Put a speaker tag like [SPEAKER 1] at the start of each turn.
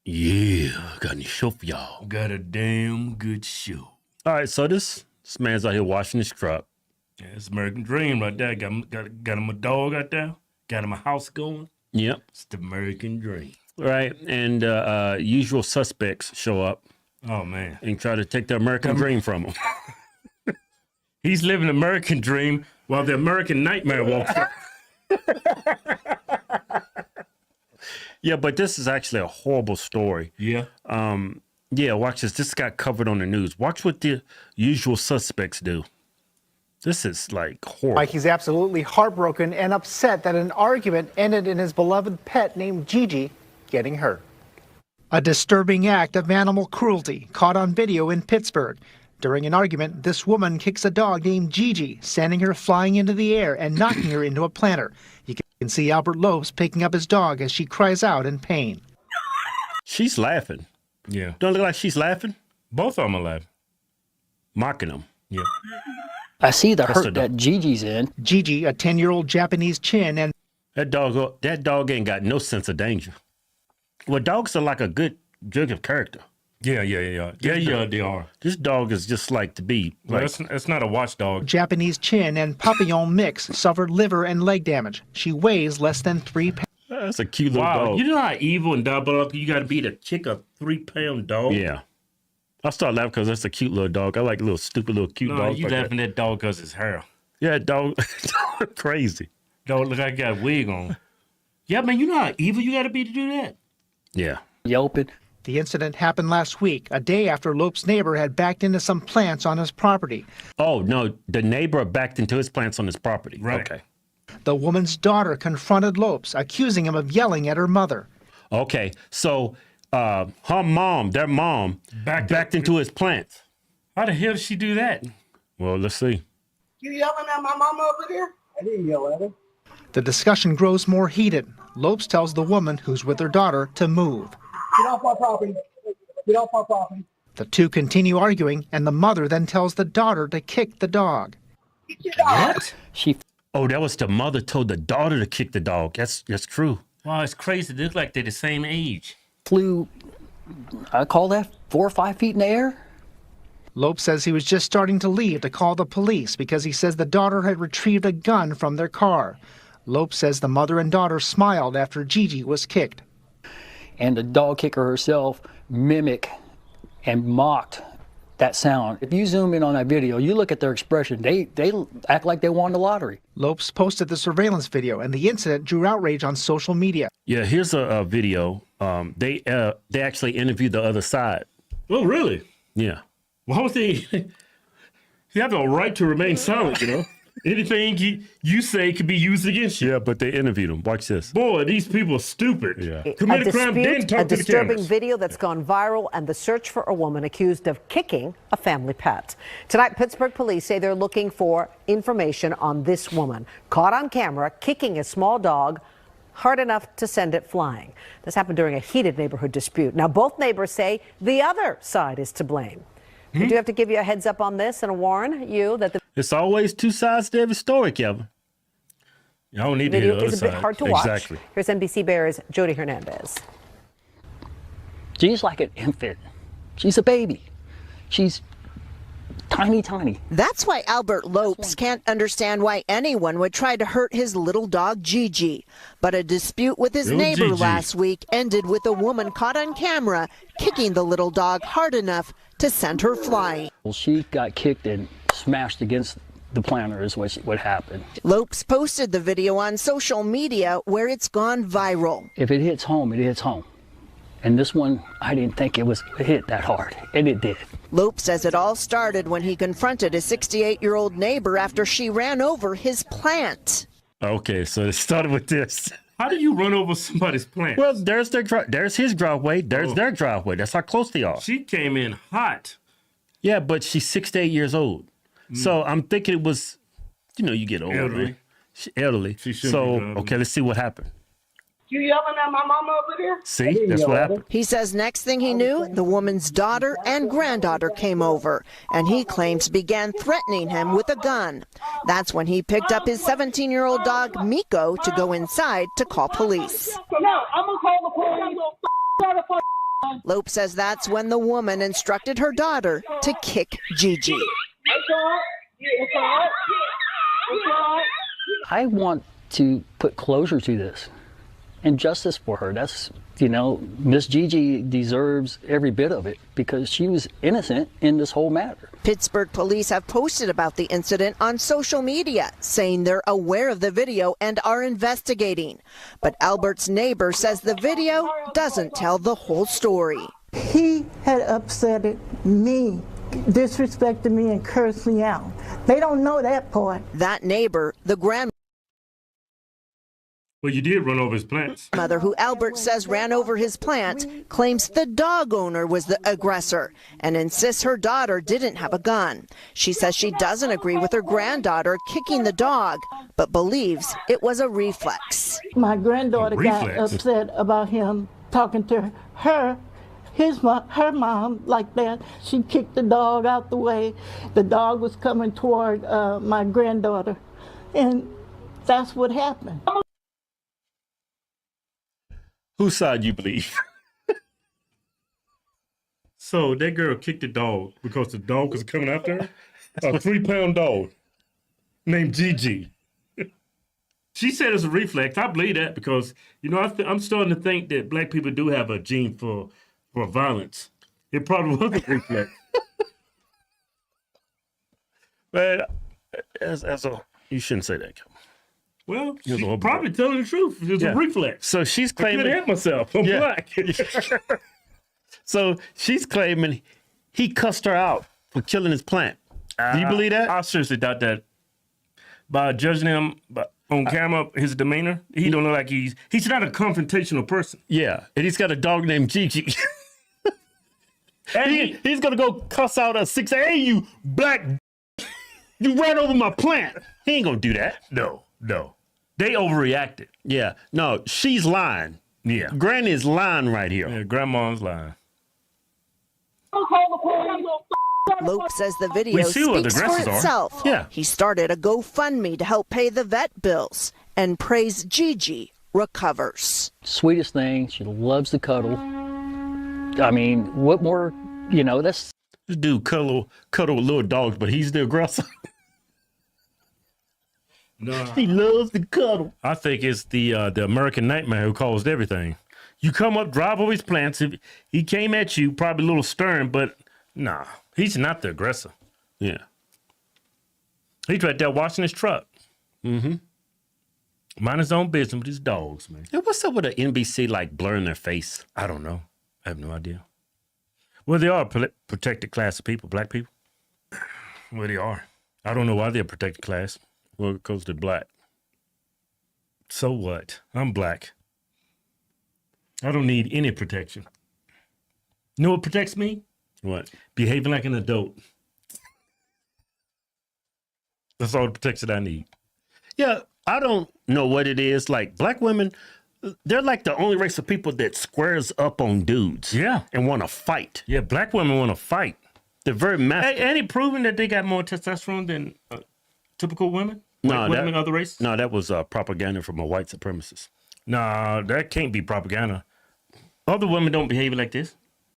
[SPEAKER 1] Yeah, got any show for y'all.
[SPEAKER 2] Got a damn good show.
[SPEAKER 1] All right, so this man's out here washing his truck.
[SPEAKER 2] Yeah, it's American Dream right there. Got him a dog out there. Got him a house going.
[SPEAKER 1] Yep.
[SPEAKER 2] It's the American Dream.
[SPEAKER 1] Right, and usual suspects show up.
[SPEAKER 2] Oh, man.
[SPEAKER 1] And try to take the American dream from him.
[SPEAKER 2] He's living the American dream while the American nightmare walks up.
[SPEAKER 1] Yeah, but this is actually a horrible story.
[SPEAKER 2] Yeah.
[SPEAKER 1] Yeah, watch this. This got covered on the news. Watch what the usual suspects do. This is like horrible.
[SPEAKER 3] Mike, he's absolutely heartbroken and upset that an argument ended in his beloved pet named Gigi getting hurt. A disturbing act of animal cruelty caught on video in Pittsburgh. During an argument, this woman kicks a dog named Gigi, sending her flying into the air and knocking her into a planter. You can see Albert Lopes picking up his dog as she cries out in pain.
[SPEAKER 1] She's laughing.
[SPEAKER 2] Yeah.
[SPEAKER 1] Don't look like she's laughing?
[SPEAKER 2] Both of them are laughing.
[SPEAKER 1] Mocking them.
[SPEAKER 2] Yeah.
[SPEAKER 4] I see the hurt that Gigi's in.
[SPEAKER 3] Gigi, a 10-year-old Japanese chin, and
[SPEAKER 1] that dog ain't got no sense of danger. Well, dogs are like a good judge of character.
[SPEAKER 2] Yeah, they are.
[SPEAKER 1] This dog is just like to be.
[SPEAKER 2] Well,
[SPEAKER 1] like,
[SPEAKER 2] it's not a watchdog.
[SPEAKER 3] Japanese chin and Papillon mix suffered liver and leg damage. She weighs less than 3 pounds.
[SPEAKER 1] That's a cute little dog.
[SPEAKER 2] You know how evil and diabolical you got to be to kick a 3-pound dog?
[SPEAKER 1] Yeah. I started laughing because that's a cute little dog. I like little stupid little cute dogs.
[SPEAKER 2] No, you
[SPEAKER 1] like
[SPEAKER 2] laughing at that dog because it's hair.
[SPEAKER 1] Yeah, dog. Crazy.
[SPEAKER 2] Dog look like he got a wig on. Yeah, man, you know how evil you got to be to do that?
[SPEAKER 1] Yeah.
[SPEAKER 4] Yelping.
[SPEAKER 3] The incident happened last week, a day after Lopes' neighbor had backed into some plants on his property.
[SPEAKER 1] Oh, no, the neighbor backed into his plants on his property.
[SPEAKER 2] Right.
[SPEAKER 1] Okay.
[SPEAKER 3] The woman's daughter confronted Lopes, accusing him of yelling at her mother.
[SPEAKER 1] Okay, so their mom, backed into his plants.
[SPEAKER 2] How the hell did she do that?
[SPEAKER 1] Well, let's see.
[SPEAKER 5] You yelling at my mama over there? I didn't yell at her.
[SPEAKER 3] The discussion grows more heated. Lopes tells the woman, who's with her daughter, to move.
[SPEAKER 5] Get off my property. Get off my property.
[SPEAKER 3] The two continue arguing, and the mother then tells the daughter to kick the dog.
[SPEAKER 5] Get your dog.
[SPEAKER 4] What?
[SPEAKER 1] Oh, that was the mother told the daughter to kick the dog. That's true.
[SPEAKER 2] Wow, it's crazy. They look like they're the same age.
[SPEAKER 4] Flew, I call that 4 or 5 feet in the air.
[SPEAKER 3] Lopes says he was just starting to leave to call the police because he says the daughter had retrieved a gun from their car. Lopes says the mother and daughter smiled after Gigi was kicked.
[SPEAKER 4] And the dog kicker herself mimicked and mocked that sound. If you zoom in on that video, you look at their expression, they act like they won the lottery.
[SPEAKER 3] Lopes posted the surveillance video, and the incident drew outrage on social media.
[SPEAKER 1] Yeah, here's a video. They actually interviewed the other side.
[SPEAKER 2] Oh, really?
[SPEAKER 1] Yeah.
[SPEAKER 2] Why would they? You have a right to remain silent, you know? Anything you say could be used against you.
[SPEAKER 1] Yeah, but they interviewed him. Watch this.
[SPEAKER 2] Boy, these people are stupid.
[SPEAKER 1] Yeah.
[SPEAKER 2] Commit a crime, then talk
[SPEAKER 6] a
[SPEAKER 2] to the
[SPEAKER 6] disturbing
[SPEAKER 2] cameras.
[SPEAKER 6] video that's gone viral and the search for a woman accused of kicking a family pet. Tonight, Pittsburgh police say they're looking for information on this woman caught on camera kicking a small dog hard enough to send it flying. This happened during a heated neighborhood dispute. Now, both neighbors say the other side is to blame. We do have to give you a heads up on this and warn you that the
[SPEAKER 1] It's always two sides to every story, Kevin.
[SPEAKER 2] I don't need to hear
[SPEAKER 6] video
[SPEAKER 2] the other
[SPEAKER 6] is a bit
[SPEAKER 2] side.
[SPEAKER 6] hard to watch.
[SPEAKER 1] Exactly.
[SPEAKER 6] Here's NBC Bears' Jody Hernandez.
[SPEAKER 4] She's like an infant. She's a baby. She's tiny, tiny.
[SPEAKER 7] That's why Albert Lopes can't understand why anyone would try to hurt his little dog Gigi. But a dispute with his
[SPEAKER 2] Little
[SPEAKER 7] neighbor
[SPEAKER 2] Gigi.
[SPEAKER 7] last week ended with a woman caught on camera kicking the little dog hard enough to send her flying.
[SPEAKER 4] Well, she got kicked and smashed against the planter is what happened.
[SPEAKER 7] Lopes posted the video on social media where it's gone viral.
[SPEAKER 4] If it hits home, it hits home. And this one, I didn't think it hit that hard, and it did.
[SPEAKER 7] Lopes says it all started when he confronted his 68-year-old neighbor after she ran over his plant.
[SPEAKER 1] Okay, so it started with this.
[SPEAKER 2] How do you run over somebody's plant?
[SPEAKER 1] Well, there's his driveway. There's their driveway. That's how close they are.
[SPEAKER 2] She came in hot.
[SPEAKER 1] Yeah, but she's 68 years old. So I'm thinking it was, you get older.
[SPEAKER 2] Elderly.
[SPEAKER 1] Man. Elderly.
[SPEAKER 2] She shouldn't be
[SPEAKER 1] So,
[SPEAKER 2] driving.
[SPEAKER 1] okay, let's see what happened.
[SPEAKER 5] You yelling at my mama over there?
[SPEAKER 1] See, that's what happened.
[SPEAKER 7] He says next thing he knew, the woman's daughter and granddaughter came over, and he claims began threatening him with a gun. That's when he picked up his 17-year-old dog, Miko, to go inside to call police.
[SPEAKER 5] No, I'm gonna call the police.
[SPEAKER 7] Lope says that's when the woman instructed her daughter to kick Gigi.
[SPEAKER 4] I want to put closure to this and justice for her. That's, you know, Miss Gigi deserves every bit of it because she was innocent in this whole matter.
[SPEAKER 7] Pittsburgh police have posted about the incident on social media, saying they're aware of the video and are investigating. But Albert's neighbor says the video doesn't tell the whole story.
[SPEAKER 8] He had upsetted me, disrespected me, and cursed me out. They don't know that part.
[SPEAKER 7] That neighbor, the grandmother
[SPEAKER 2] Well, you did run over his plants.
[SPEAKER 7] who Albert says ran over his plant, claims the dog owner was the aggressor and insists her daughter didn't have a gun. She says she doesn't agree with her granddaughter kicking the dog, but believes it was a reflex.
[SPEAKER 8] My granddaughter got
[SPEAKER 2] reflex.
[SPEAKER 8] upset about him talking to her, her mom like that. She kicked the dog out the way. The dog was coming toward my granddaughter, and that's what happened.
[SPEAKER 1] Whose side you believe?
[SPEAKER 2] So that girl kicked the dog because the dog was coming after her? A 3-pound dog named Gigi. She said it's a reflex. I believe that because, you know, I'm starting to think that black people do have a gene for violence. It probably was a reflex.
[SPEAKER 1] But you shouldn't say that.
[SPEAKER 2] Well,
[SPEAKER 1] Here's a
[SPEAKER 2] she's
[SPEAKER 1] little
[SPEAKER 2] probably telling the truth. It's
[SPEAKER 1] Yeah.
[SPEAKER 2] a reflex.
[SPEAKER 1] So she's
[SPEAKER 2] I couldn't
[SPEAKER 1] claiming.
[SPEAKER 2] help myself. I'm
[SPEAKER 1] Yeah.
[SPEAKER 2] black.
[SPEAKER 1] So she's claiming he cussed her out for killing his plant. Do you believe that?
[SPEAKER 2] I seriously doubt that. By judging him on camera, his demeanor, he don't look like he's not a confrontational person.
[SPEAKER 1] Yeah, and he's got a dog named Gigi.
[SPEAKER 2] And
[SPEAKER 1] He's gonna go cuss out a 6. Hey, you black! You ran over my plant. He ain't gonna do that.
[SPEAKER 2] no. They overreacted.
[SPEAKER 1] Yeah, no, she's lying.
[SPEAKER 2] Yeah.
[SPEAKER 1] Granny is lying right here.
[SPEAKER 2] Yeah, grandma's lying.
[SPEAKER 7] Lope says the video
[SPEAKER 2] We see what the
[SPEAKER 7] speaks for
[SPEAKER 2] aggressors are.
[SPEAKER 7] itself.
[SPEAKER 1] Yeah.
[SPEAKER 7] He started a GoFundMe to help pay the vet bills and prays Gigi recovers.
[SPEAKER 4] Sweetest thing. She loves to cuddle. I mean, what more, you know, that's
[SPEAKER 1] This dude cuddle with little dogs, but he's the aggressor.
[SPEAKER 2] No,
[SPEAKER 1] He loves to cuddle.
[SPEAKER 2] I think it's the American Nightmare who caused everything. You come up, drive over his plants. If he came at you, probably a little stern, but nah, he's not the aggressor.
[SPEAKER 1] Yeah.
[SPEAKER 2] He's right there washing his truck. Mm-hmm. Mind his own business with his dogs, man.
[SPEAKER 1] And what's up with the NBC like blurring their face?
[SPEAKER 2] I don't know. I have no idea. Well, they are a protected class of people, black people. Well, they are. I don't know why they're a protected class.
[SPEAKER 1] Well, because they're black.
[SPEAKER 2] So what? I'm black. I don't need any protection. You know what protects me?
[SPEAKER 1] What?
[SPEAKER 2] Behaving like an adult. That's all the protection I need.
[SPEAKER 1] Yeah, I don't know what it is. Like black women, they're like the only race of people that squares up on dudes.
[SPEAKER 2] Yeah.
[SPEAKER 1] And want to fight.
[SPEAKER 2] Yeah, black women want to fight.
[SPEAKER 1] They're very masculine.
[SPEAKER 2] Ain't it proven that they got more testosterone than typical women?
[SPEAKER 1] No,
[SPEAKER 2] White women, other races?
[SPEAKER 1] No, that was propaganda from a white supremacist.
[SPEAKER 2] Nah, that can't be propaganda. Other women don't behave like this.